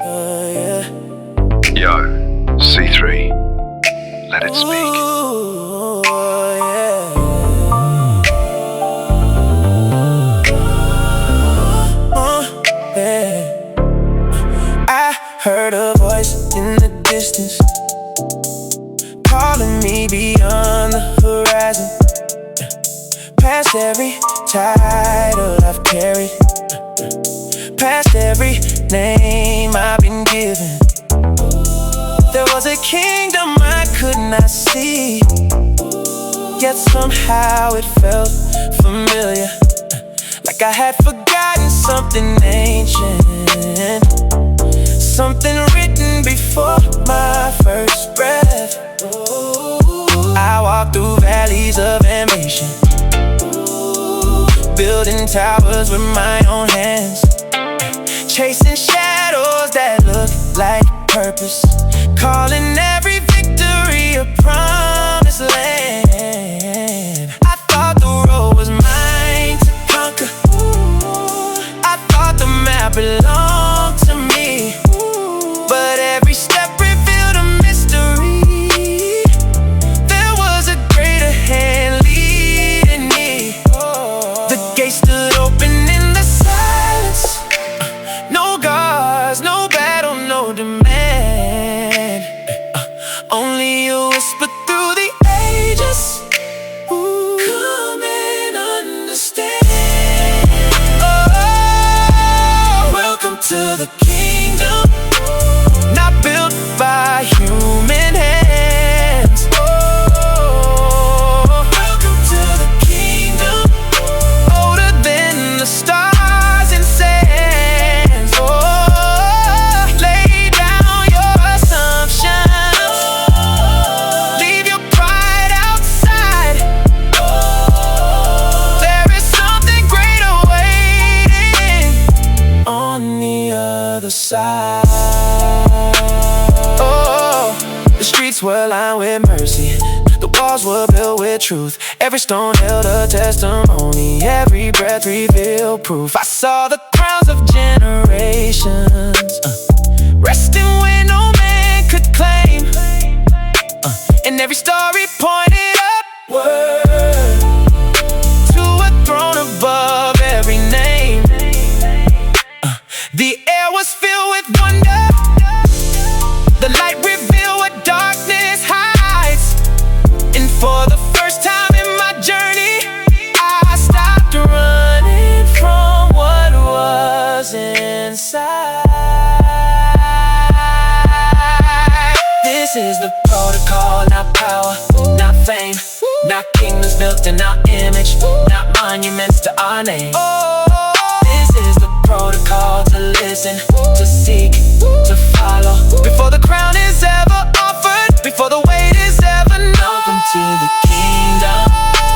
Yeah. Yo, C3, let it speak. Ooh, yeah. Yeah. I heard a voice in the distance calling me beyond the horizon, past every title I've carried, past every name I've been given. There was a kingdom I could not see, yet somehow it felt familiar, like I had forgotten something ancient, something written before my first breath. I walked through valleys of ambition, building towers with my own hands, chasing shadows that look like purpose, calling every victory a promised land. I thought the road was mine to conquer, I thought the map belonged to me, but every step revealed a mystery. There was a greater hand leading me. The gate stood open in the silence, no guards, no battle, no demand, only a whisper through the ages. Come and understand. Oh, welcome to the kingdom, not built by human hands. Oh, welcome to the kingdom, older than the stars and sands. Oh, lay down your assumptions, leave your pride outside. There is something greater waiting on the other side. Oh, the streets were lined with mercy, the walls were built with truth, every stone held a testimony, every breath revealed proof. I saw the crowns of generations, resting where no man could claim, and every story pointed upward to a throne above every name. The air was filled with wonder, the light revealed what darkness hides, and for the first time in my journey, I stopped running from what was inside. This is the protocol, not power, not fame, not kingdoms built in our image, not monuments to our name. This is the protocol, to listen, to seek, to follow, before the crown is ever offered, before the weight is ever known. Welcome to the kingdom,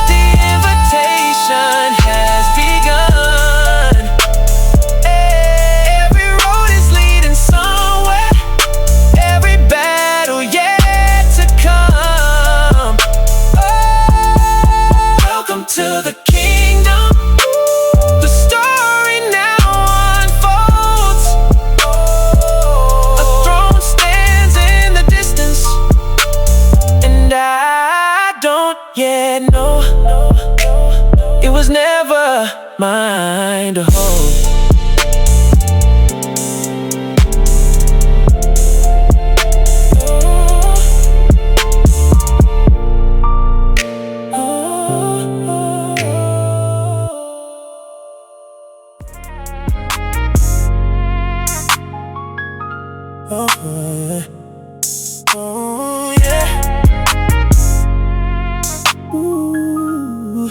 the invitation has begun. Every road is leading somewhere, every battle yet to come. Oh, welcome to the kingdom, the story now unfolds. A throne stands in the distance, and I don't yet know, it was never mine to hold. Oh, yeah. Ooh.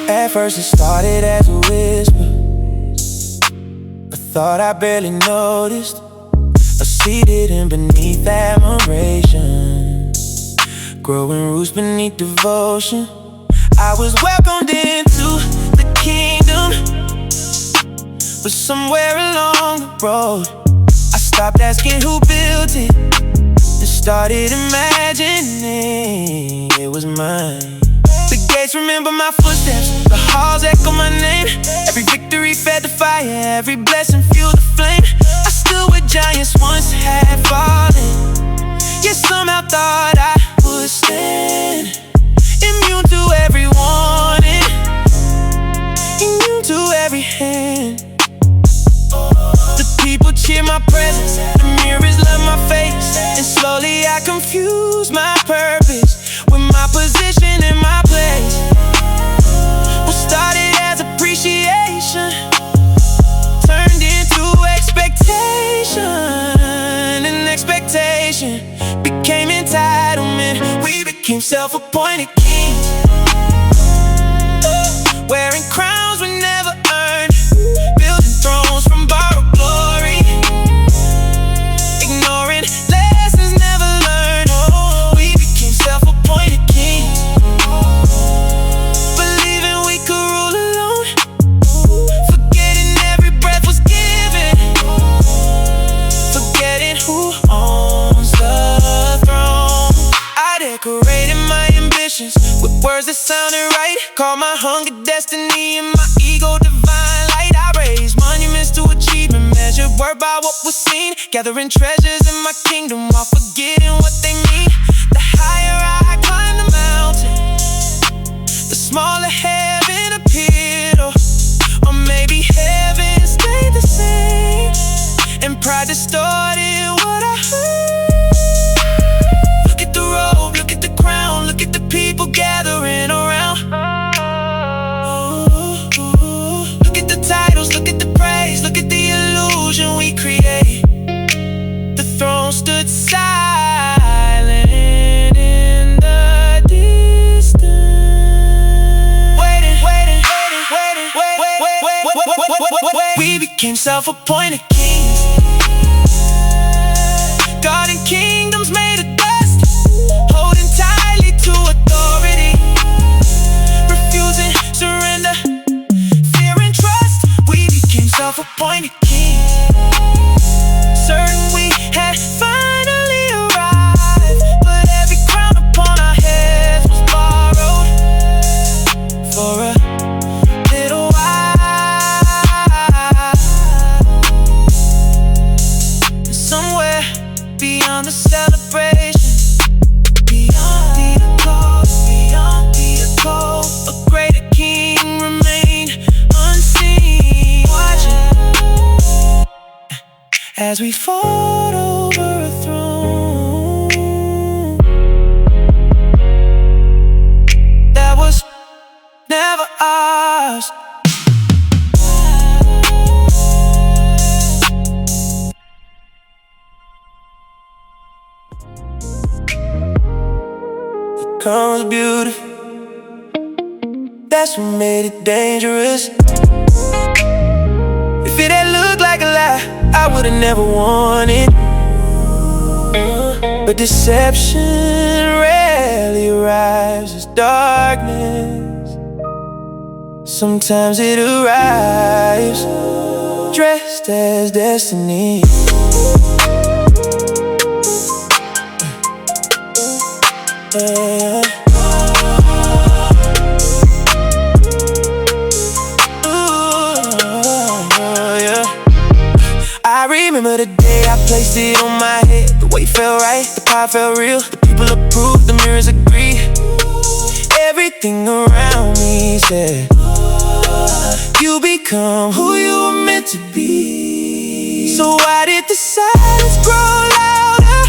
At first it started as a whisper, a thought I barely noticed, a seed hidden beneath admiration, growing roots beneath devotion. I was welcomed into the kingdom, but somewhere along the road, I stopped asking who built it and started imagining it was mine. The gates remember my footsteps, the halls echo my name. Every victory fed the fire, every blessing fueled my presence, the mirrors love my face, and slowly I confuse my purpose with my position and my place. What started as appreciation turned into expectation, and expectation became entitlement. We became self-appointed kings, wearing crowns we never earned, building thrones from borrowed glory, ignoring lessons never learned. We became self-appointed kings, believing we could rule alone, forgetting every breath was given, forgetting who owns the throne. I decorated my ambitions with words that sounded right, called my hunger destiny and my ego divine light. I raised monuments to achievement, measured word by what was seen, gathering treasures in my kingdom while forgetting what they mean. The higher I climbed the mountain, the smaller heaven appeared, or maybe heaven stayed the same, and pride distorted what I heard. Look at the robe, look at the crown, look at the people gathering around. Look at the titles, look at the praise, look at the illusion we create. The throne stood silent in the distance, waiting. We became self-appointed kings, guarding kingdoms made of dust, holding tightly to authority, refusing surrender, fear and trust. We became self-appointed kings, certain we had finally arrived, but every crown upon our heads was borrowed for a little while. And somewhere beyond the celebration, beyond the applause, a greater king remained unseen, watching as we fought over a throne that was never ours. Comes beauty, that's what made it dangerous. If it had looked like a lie, I would've never wanted. But deception rarely arrives as darkness. Sometimes it arrives dressed as destiny. I remember the day I placed it on my head. The weight felt right, the power felt real. The people approved, the mirrors agreed. Everything around me said, you become who you were meant to be. So why did the silence grow louder?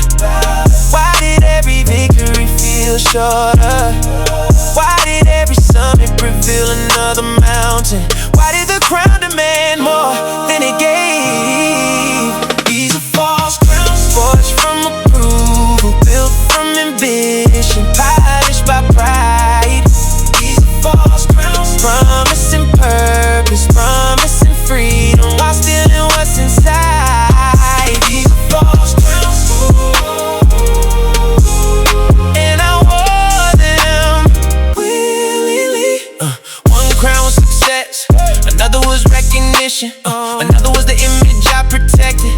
Why did every victory feel shorter? Why did every summit reveal another mountain? Why did the crown demand more than it gave? These are false crowns, forged from approval, built from ambition, polished by pride. These are false crowns, promising purpose, promising freedom, while stealing what's inside. These are false crowns, and I wore them willingly. One crown was success, another was recognition, another was the image I protected,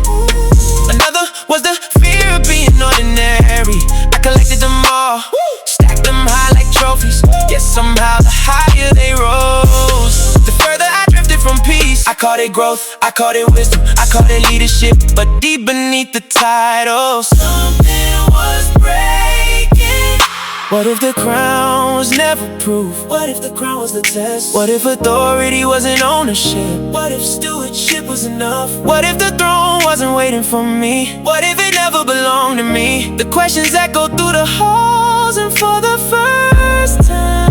another was the fear of being ordinary. I collected them all, stacked them high like trophies, yet somehow the higher they rose, the further I drifted from peace. I called it growth, I called it wisdom, I called it leadership, but deep beneath the title, something was breaking. What if the crown was never proof? What if the crown was the test? What if authority wasn't ownership? What if stewardship was enough? What if the throne one wasn't waiting for me? What if it never belonged to me? The questions that go through the halls, and for the first time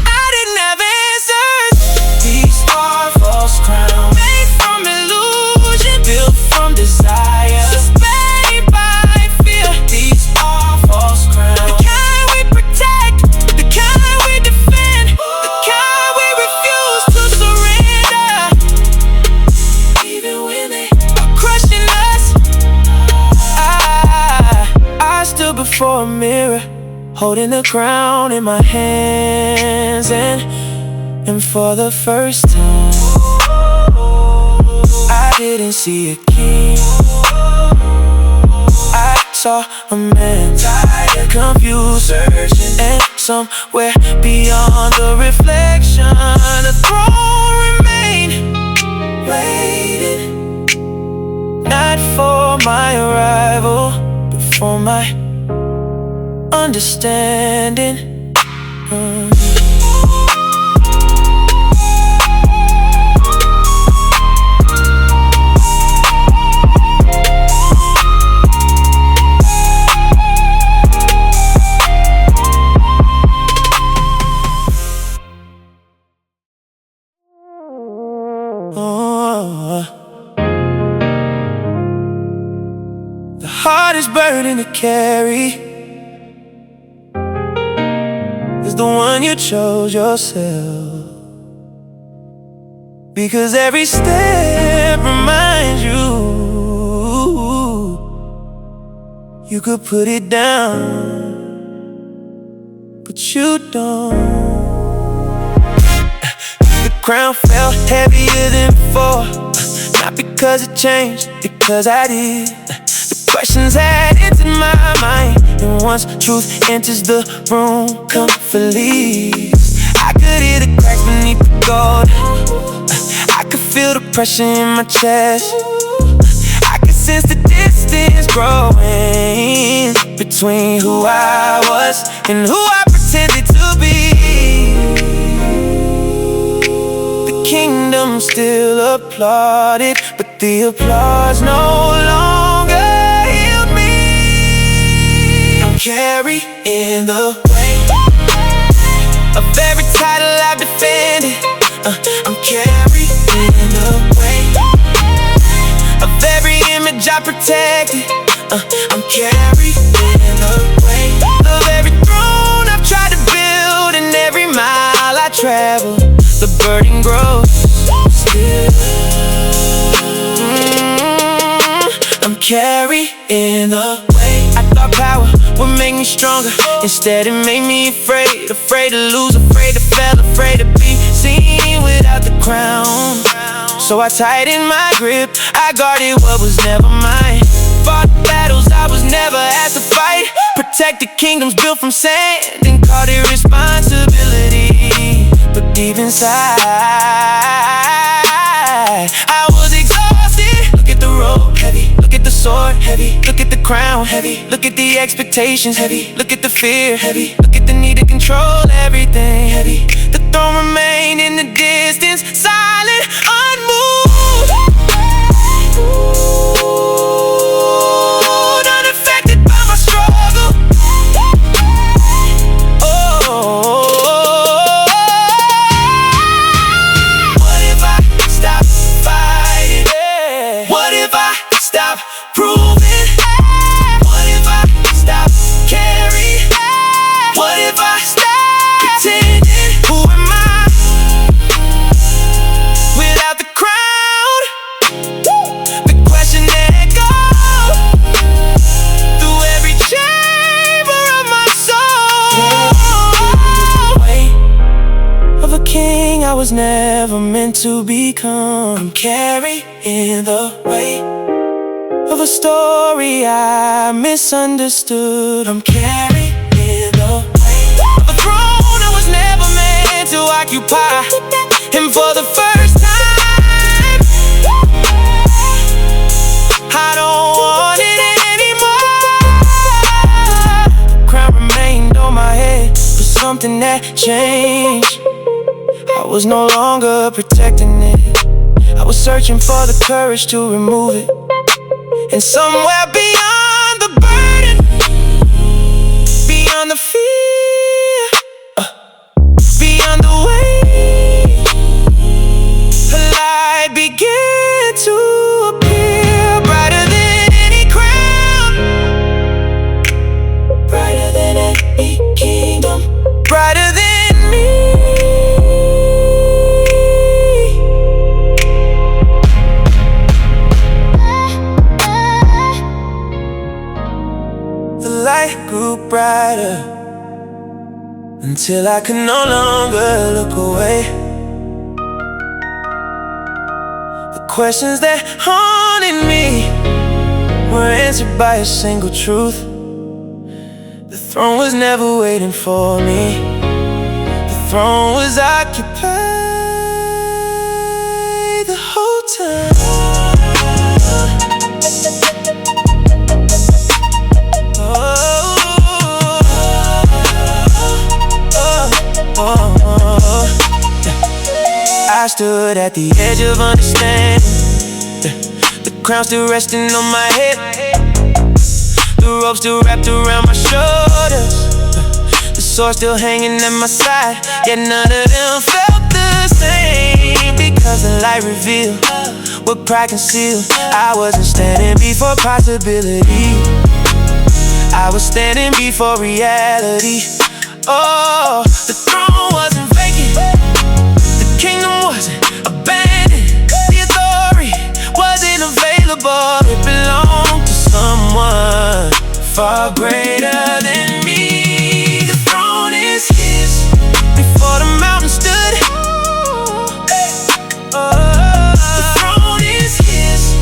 I didn't have answers. These are false crowns, made from illusion, built from desire, sustained by fear. These are false crowns, the kind we protect, the kind we defend, the kind we refuse to surrender. Even when they are crushing us, I stood before a mirror, holding the crown in my hands, and for the first time I didn't see a king. I saw a man, tired, confused, searching, and somewhere beyond the reflection, the throne remained waiting, not for my arrival, but for my understanding. The hardest burden to carry is the one you chose yourself, because every step reminds you you could put it down, but you don't. The crown felt heavier than before, not because it changed, because I did. The questions had entered my mind, and once truth enters the room, comfort leaves. I could hear the cracks beneath the gold, I could feel the pressure in my chest, I could sense the distance growing between who I was and who I pretended to be. The kingdom still applauded, but the applause no longer healed me. I'm carrying the weight of every title I've defended. I'm carrying the weight of every image I protected. I'm carrying the weight of every throne I've tried to build, and every mile I travel, the burden grows still. I'm carrying the weight. I thought power would make me stronger, instead it made me afraid. Afraid to lose, afraid to fail, afraid to be seen without the crown. So I tightened my grip, I guarded what was never mine, fought battles I was never asked to fight, protected kingdoms built from sand, and called it responsibility. But deep inside I was exhausted. Look at the road, heavy. Look at the sword, heavy. Look at the crown, heavy. Look at the expectations, heavy. Look at the fear, heavy. Look at the need to control everything, heavy. The throne remained in the distance, silent, unmoved, unaffected by my struggle. What if I stop fighting? What if I stop proving? What if I stop caring? What if I stop pretending? Who am I without the crown? The question echoes through every chamber of my soul. Weight of a king I was never meant to become. I'm carrying the weight of a story I misunderstood. I'm carrying the weight of a throne I was never meant to occupy, and for the first time I don't want it anymore. The crown remained on my head, but something that changed. I was no longer protecting it. I was searching for the courage to remove it. And somewhere beyond the burden, beyond the fear, beyond the weight, a light began to appear, brighter than any crown, brighter than any kingdom, brighter than me. The light grew brighter until I could no longer look away. The questions that haunted me were answered by a single truth. The throne was never waiting for me. The throne was occupied the whole time. I stood at the edge of understanding, the crown still resting on my head, the rope still wrapped around my shoulders, the sword still hanging at my side. Yet none of them felt the same, because the light revealed what pride concealed. I wasn't standing before possibility, I was standing before reality. Oh, the throne wasn't vacant, the kingdom wasn't abandoned, the authority wasn't available. It belonged to someone far greater than me. The throne is his. Before the mountain stood, the throne is his.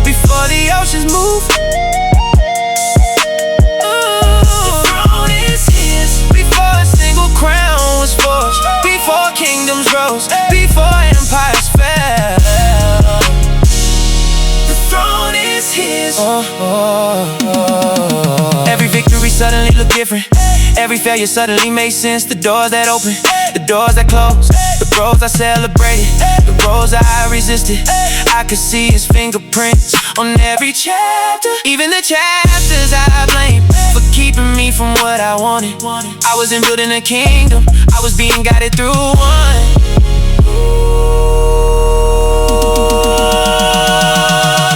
Before the oceans moved, kingdoms rose, before empires fell. The throne is his. Every victory suddenly looked different, every failure suddenly made sense. The doors that opened, the doors that closed, the roads I celebrated, the roads I resisted. I could see his fingerprints on every chapter, even the chapters I blamed for keeping me from what I wanted. I wasn't building a kingdom, I was being guided through one.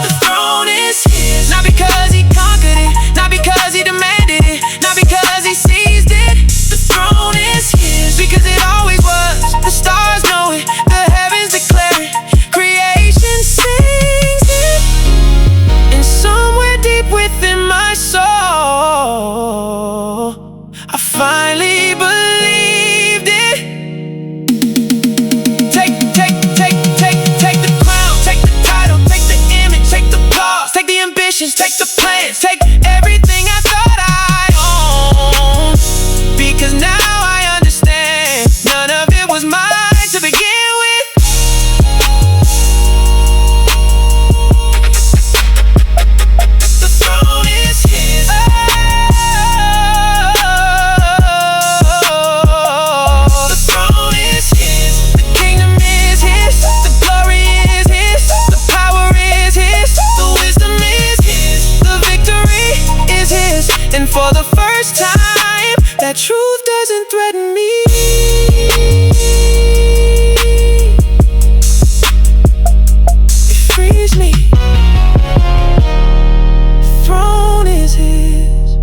The throne is his. Not because he conquered it, not because he demanded it, not because he seized it. The throne is his, because it always was. The stars know it, the heavens declare it, creation sings it. And somewhere deep within my soul, I finally believed it. Take the crown, take the title, take the image, take the applause, take the ambitions, take the plans, take everything I thought I owned. Because now I understand, none of it was mine to begin with. The throne is his. The throne is his. The kingdom is his. The glory is his. The power is his. The wisdom is his. The victory is his. And for the first time, that truth doesn't threaten me. It frees me. The throne is his.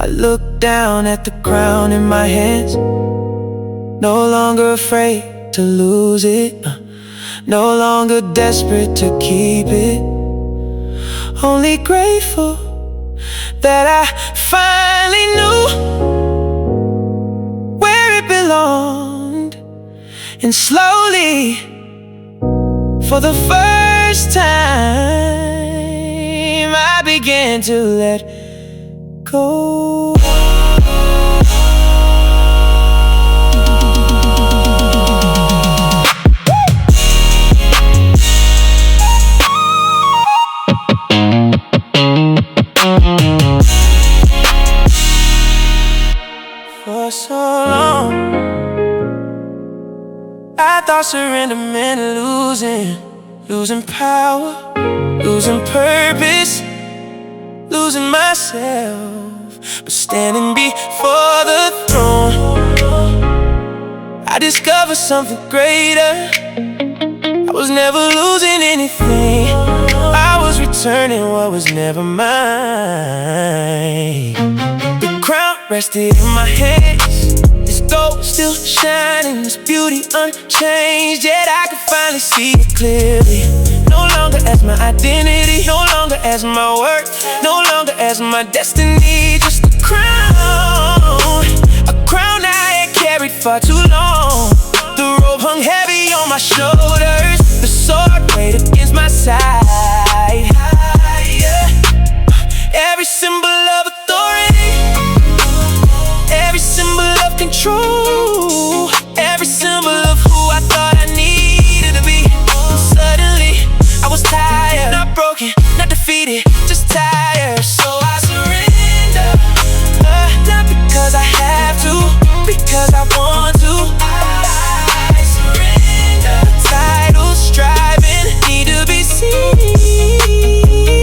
I look down at the crown in my hands, no longer afraid to lose it, no longer desperate to keep it, only grateful that I finally knew where it belonged. And slowly, for the first time, I began to let go. For so long, I thought surrender meant losing power, losing purpose, losing myself. But standing before the throne, I discovered something greater. I was never losing anything, I was returning what was never mine. The crown rested in my hands, this gold still shining, this beauty unchanged. Yet I could finally see it clearly. No longer as my identity, no longer as my worth, no longer as my destiny. Just a crown I had carried far too long. The robe hung heavy on my shoulders, the sword weighed against my side. Every symbol of authority, every symbol of control, every symbol of who I thought I needed to be. Suddenly, I was tired, not broken, not defeated, just tired. So I surrender, not because I have to, because I want to. I surrender. Titles striving need to be seen.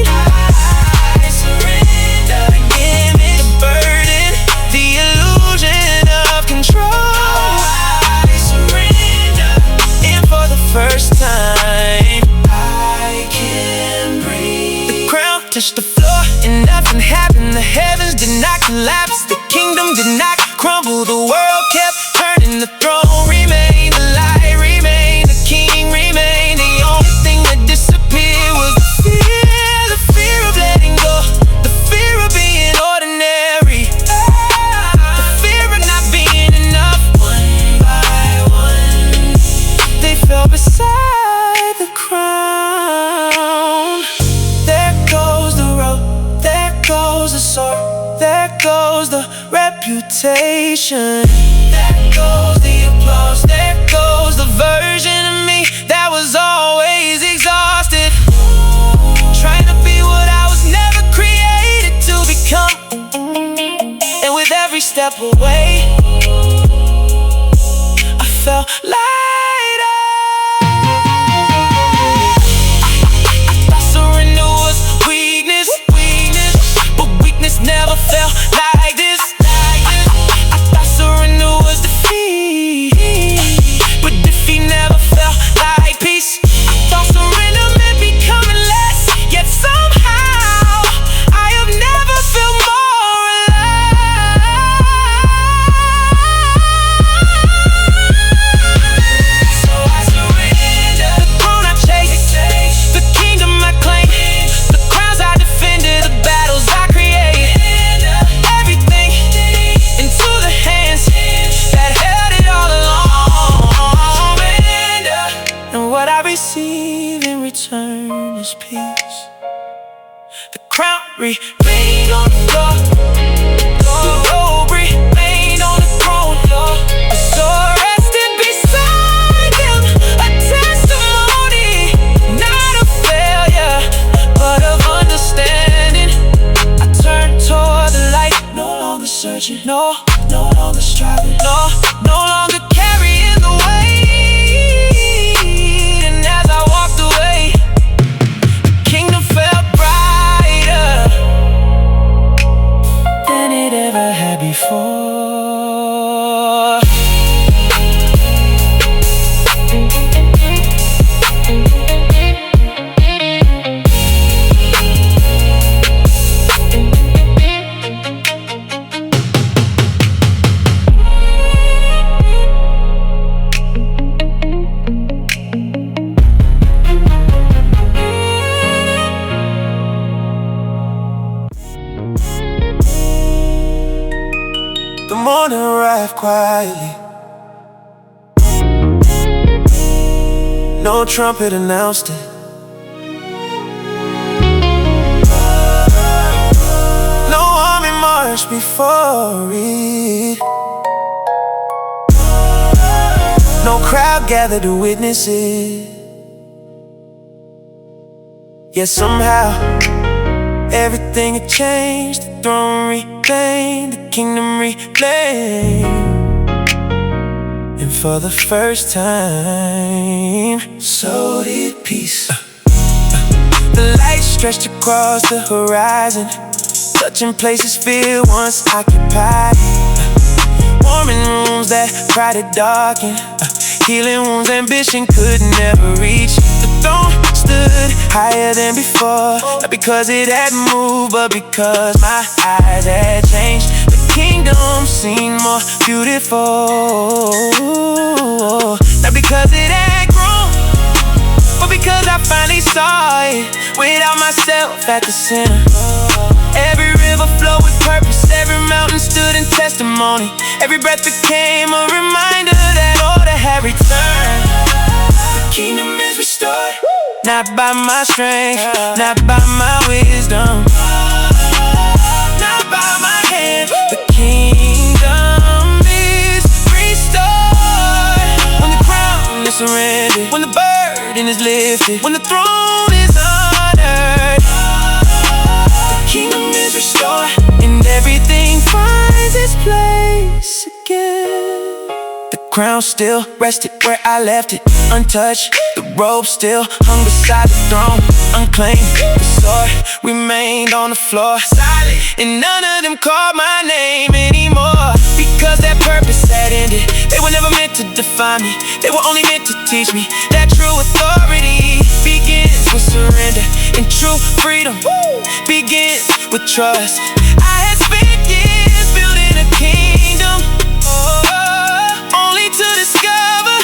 I surrender. The image, the burden, the illusion of control. I surrender. And for the first time, I can breathe. The crown touched the floor and nothing happened. The heavens did not collapse, the kingdom did not crumble. The world kept turning, the throne remained, the light remained, the king remained. The only thing that disappeared was the fear of letting go, the fear of being ordinary, the fear of not being enough. One by one, they fell beside the crown. There goes the road, there goes the sword, there goes the reputation, there goes the applause, there goes the version of me that was always exhausted, trying to be what I was never created to become. And with every step away, I felt lighter. I thought surrender was weakness, but weakness never felt like this. I thought surrender was defeat, but defeat never felt like peace. I thought surrender meant becoming less, yet somehow I have never felt more alive. So I surrender. The throne I chased, the kingdom I claimed, the crowns I defended, the battles I created, everything into the hands that held it all along. And what I receive in return is peace. The crown remained on the floor, the robe remained on the throne, the sword rested beside him, a testimony, not of failure, but of understanding. I turned toward the light, no longer searching, no longer striving, no longer carrying the weight. And as I walked away, the kingdom felt brighter than it ever had before. The morning arrived quietly, no trumpet announced it. No army marched before it. No crowd gathered to witness it. Yet somehow everything had changed. The throne remained, the kingdom reclaimed. And for the first time, so did peace. The light stretched across the horizon, touching places filled once occupied. Warming rooms that pride had darkened, healing wounds ambition could never reach. The throne stood higher than before, not because it had moved, but because my eyes had changed. The kingdom seemed more beautiful, not because it had grown, but because I finally saw it without myself at the center. Every river flowed with purpose, every mountain stood in testimony. Every breath became a reminder that order had returned. The kingdom is restored, not by my strength, not by my wisdom, not by my hand. The kingdom is restored. When the crown is surrendered, when the burden is lifted, when the throne is honored, the kingdom is restored, and everything finds its place again. The crown still rested where I left it, untouched. The robe still hung beside the throne, unclaimed. The sword remained on the floor, silent, and none of them called my name anymore. Because that purpose had ended. They were never meant to define me, they were only meant to teach me that true authority begins with surrender, and true freedom begins with trust. I had spent years building a kingdom, only to discover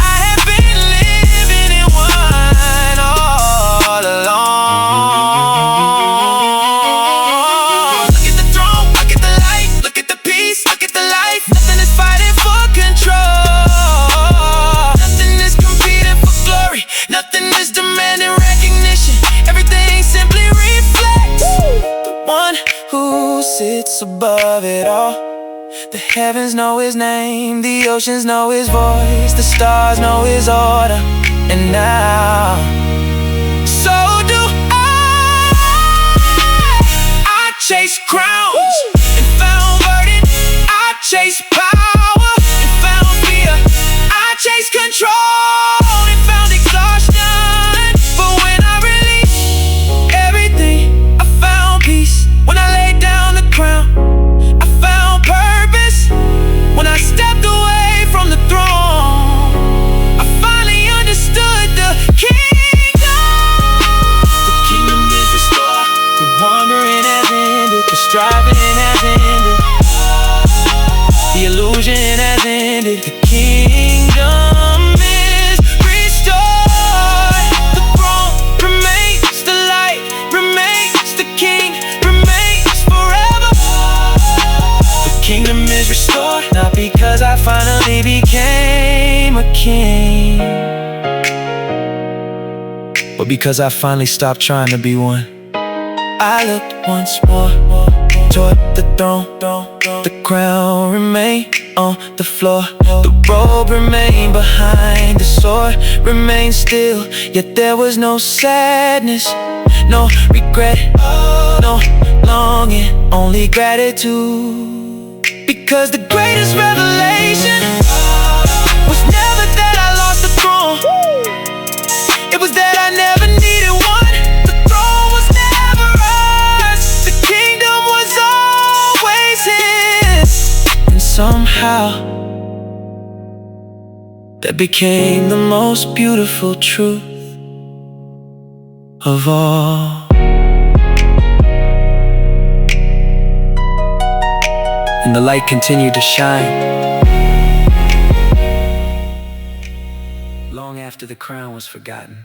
I had been living in one all along. Look at the throne, look at the light, look at the peace, look at the life. Nothing is fighting for control, nothing is competing for glory, nothing is demanding recognition. Everything simply reflects the one who sits above it all. The heavens know his name, the oceans know his voice, the stars know his order, and now so do I. I chase crowns and found burden, I chase power and found fear, I chase control and found exhaustion. But when I release everything, I found peace. When I laid down the crown, I found purpose. When I stepped away from the throne, I finally understood the kingdom. The kingdom is restored, the wandering has ended, the striving has ended, the illusion has ended. The kingdom is restored. The throne remains, the light remains, the king remains forever. The kingdom is restored, not because I finally became a king, but because I finally stopped trying to be one. I looked once more toward the throne, the crown remained on the floor, the robe remained behind, the sword remained still. Yet there was no sadness, no regret, no longing, only gratitude. Because the greatest revelation was never that I lost the throne, it was that I never needed one. The throne was never ours, the kingdom was always his. And somehow that became the most beautiful truth of all. And the light continued to shine long after the crown was forgotten.